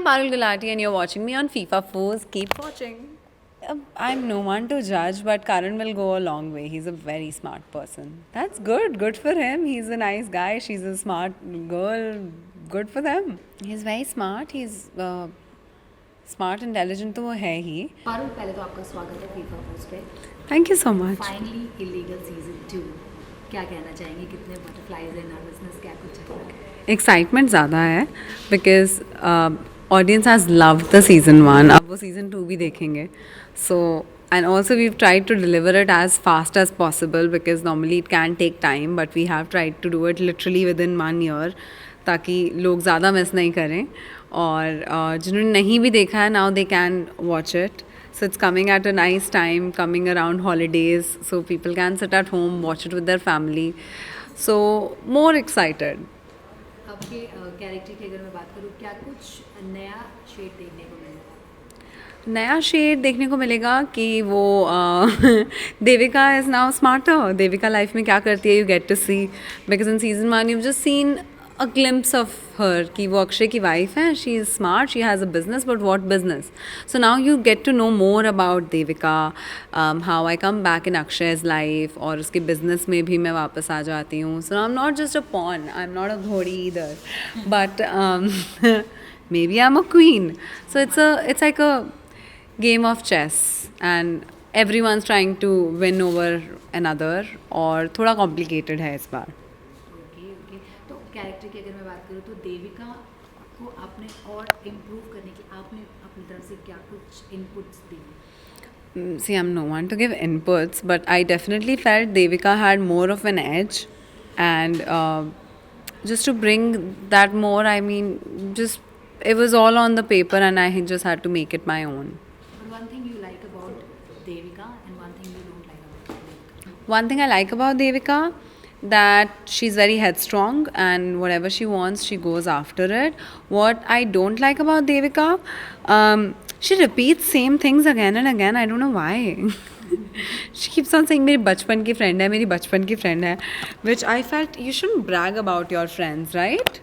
Parul Gulati and you're watching me on FIFA Foes. Keep watching. I'm no one to judge, but Karan will go a long way. He's a very smart person. That's good. Good for him. He's a nice guy. She's a smart girl. Good for them. He's very smart. He's smart, intelligent तो वो है ही. पारुल, पहले तो आपका स्वागत है FIFA post पे. Thank you so much. Finally illegal season 2. क्या कहना चाहेंगे, कितने बटरफ्लाइज है, नर्वसनेस क्या कुछ है? एक्साइटमेंट ज़्यादा है because audience has love the season 1. अब वो सीज़न 2 भी देखेंगे. सो and also we've tried to deliver it as fast as possible because normally it can take time, but we have tried to do it literally within 1 year ताकि लोग ज़्यादा miss नहीं करें. और जिन्होंने नहीं भी देखा है, now they can watch it. So it's coming at a nice time, coming around holidays, so people can sit at home, watch it with their family. So more excited. आपके कैरेक्टर की अगर मैं बात करूँ, क्या कुछ नया शेड देखने को मिलेगा? नया शेड देखने को मिलेगा कि वो Devika is now smarter. Devika life में क्या करती है, you get to see, because in season 1 you just seen a glimpse of her कि वो अक्षय की वाइफ है. she is smart, she has a business, but what business? So now you get to know more about Devika, how I come back in Akshay's life, और उसके business में भी मैं वापस आ जाती हूँ. So I'm not just a pawn, I'm not a घोड़ी either, but maybe I'm a queen. So it's like a game of chess and everyone's trying to win over another, और थोड़ा complicated है इस बार. कैरेक्टर की अगर मैं बात करूँ तो देविका को आपने और इम्प्रूव करने की आपने अपनी तरफ से क्या कुछ inputs the? See, I'm no one to give inputs, but I definitely felt Devika had more of an edge, and just to bring that more, I mean, just it was all on the paper, and I just had to make it my own. But one thing you like about Devika and one thing you don't like about Devika? One thing I like about Devika, that she's very headstrong and whatever she wants she goes after it. What I don't like about Devika, she repeats same things again and again. I don't know why. She keeps on saying मेरी बचपन की friend है, मेरी बचपन की friend है, which I felt you shouldn't brag about your friends, right?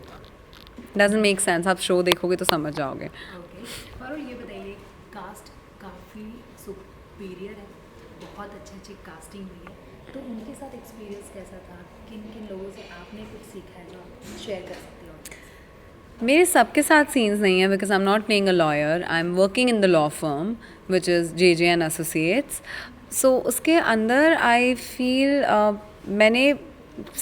Doesn't make sense. आप show देखोगे तो समझ जाओगे. Okay. और ये बताइए, कास्ट काफ़ी सुपीरियर है, बहुत अच्छी कास्टिंग हुई है, तो उनके साथ एक्सपीरियंस कैसा था? किन किन लोगों से आपने कुछ सीखा है जो आप शेयर कर सकते हो? मेरे सबके साथ सीन्स नहीं है because I am not playing a lawyer. I am working in the law firm which is JJ and associates. So उसके अंदर आई फील मैंने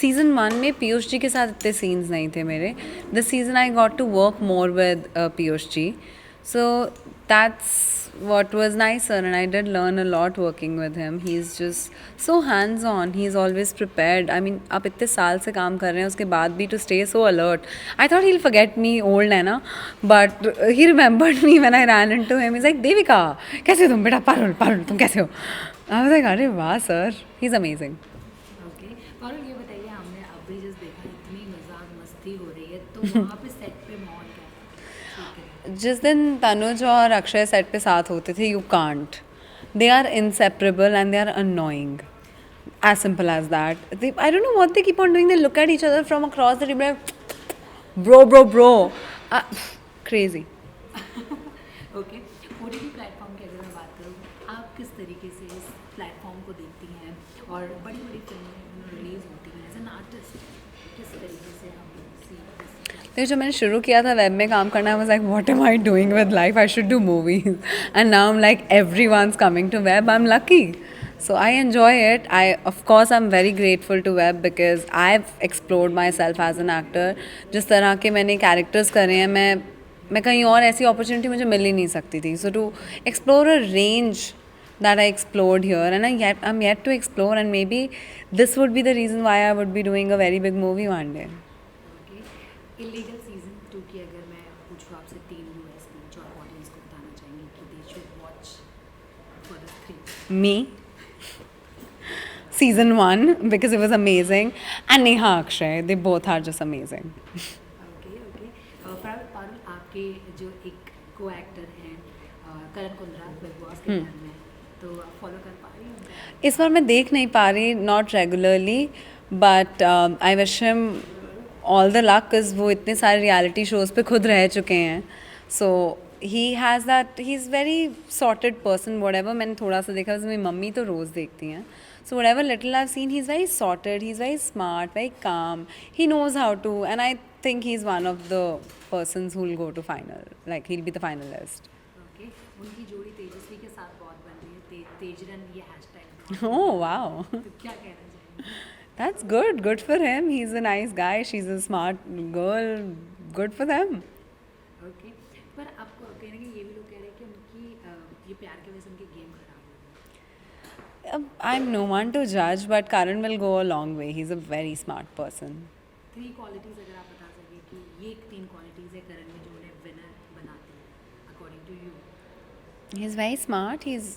सीज़न 1 में पीयूष जी के साथ इतने सीन्स नहीं थे मेरे. This season I got to work more with Piyush ji. So that's what was nicer, and I did learn a lot working with him. He's just so hands-on. He's always prepared. I mean, आप इतने साल से काम कर रहे हैं उसके बाद भी to stay so alert. I thought he'll forget me, old है ना, but he remembered me when I ran into him. He's like, Devika, कैसे हो तुम बेटा? पारुल पारुल तुम कैसे हो? I was like, अरे वाह sir, he's amazing. Okay. Parul, ये बताइए, हमने अभी जस्ट देखा इतनी मजाक मस्ती हो रही है, तो वहाँ पे सेट पे माहौल क्या था? जिस दिन तनुज और अक्षय सेट पे साथ होते थे, you can't. They are inseparable and they are annoying. As simple as that. I don't know what they keep on doing. They look at each other from across the table like, bro. Crazy. Okay. OTT platform की अगर मैं बात करूँ, आप किस तरीके से इस प्लेटफॉर्म को देखती हैं, और बड़ी बड़ी फिल्में रिलीज होती हैं एज एन आर्टिस्ट, किस तरीके से हम तो जब मैंने शुरू किया था वेब में काम करना, I was like, what am I doing with life? I should do movies. And now I'm like, everyone's coming to web. I'm lucky. So I enjoy it. Of course, I'm very grateful to web because I've explored myself as an actor. जिस तरह के मैंने characters करे हैं, मैं कहीं और ऐसी opportunity मुझे मिल ही नहीं सकती थी. So to explore a range that I explored here, and I'm yet to explore, and maybe this would be the reason why I would be doing a very big movie one day. Illegal season 2 की अगर मैं पूछूँ आपसे 3 USP जो आप audience को बताना चाहेंगे कि they should watch for this thing? Me, season 1 because it was amazing, and Neha Akshay, they both are just amazing. Okay. Parul, आपके जो एक को एक्टर हैं करण कुंद्रा बिग बॉस के बारे में, तो आप फॉलो कर पा रही हैं? इस बार मैं देख नहीं पा रही, not regularly, but I wish him all the luck because वो इतने सारे रियलिटी शोज़ पे खुद रह चुके हैं. So he has that, he's very sorted person. Whatever मैंने थोड़ा सा देखा, मेरी मम्मी तो रोज़ देखती हैं. So whatever little I've seen, he's very sorted, he's very smart, very calm. He knows how to, and I think he's one of the persons who will go to final. Like he'll be the finalist. Okay, उनकी जोड़ी तेजस्वी के साथ बहुत बन रही है, तेजरन ये hashtag, Oh wow. तो क्या कहना चाहेंगे? That's good. Good for him. He's a nice guy. She's a smart girl. Good for them. Okay, पर आपको कहने के ये भी लोग कह रहे हैं कि उनकी ये प्यार की वजह से उनकी गेम खराब हो गई. I'm no one to judge, but Karan will go a long way. He's a very smart person. 3 qualities अगर आप बता सकें कि ये 3 क्वालिटीज़ है करण में जो उन्हें विनर बनाती है according to you. He's very smart. He's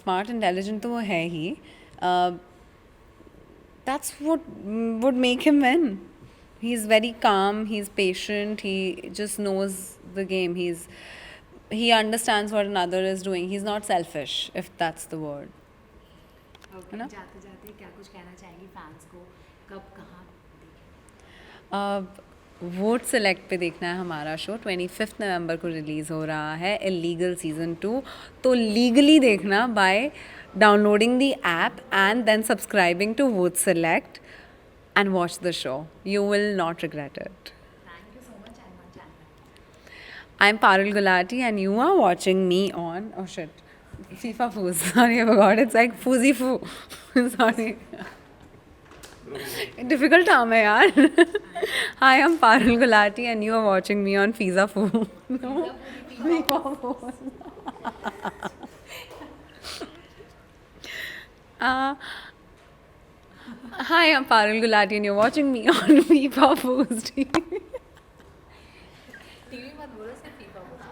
smart, intelligent तो वो है ही. Uh, that's what would make him win. He's very calm. He's patient. He just knows the game. He understands what another is doing. He's not selfish, if that's the word. Okay, ना? जाते जाते क्या कुछ कहना चाहेंगी fans को, कब कहाँ देखें? वोट सेलेक्ट पे देखना है हमारा शो. 25 नवंबर को रिलीज़ हो रहा है इलीगल सीज़न 2. तो लीगली देखना by downloading the app and then subscribing to vote select and watch the show. You will not regret it. Thank you so much and channel. I'm Parul Gulati and you are watching me on, oh shit, FIFA Foos. Sorry, I forgot. It's like Foozy Foo. Sorry. Difficult term है यार. Hi, I'm Parul Gulati and you are watching me on FIFA Foo. No, FIFA Foos. Hi, I'm Parul Gulati and you're watching me on FIFA Foos. TV मत बोलो, सिर्फ FIFA बोलो.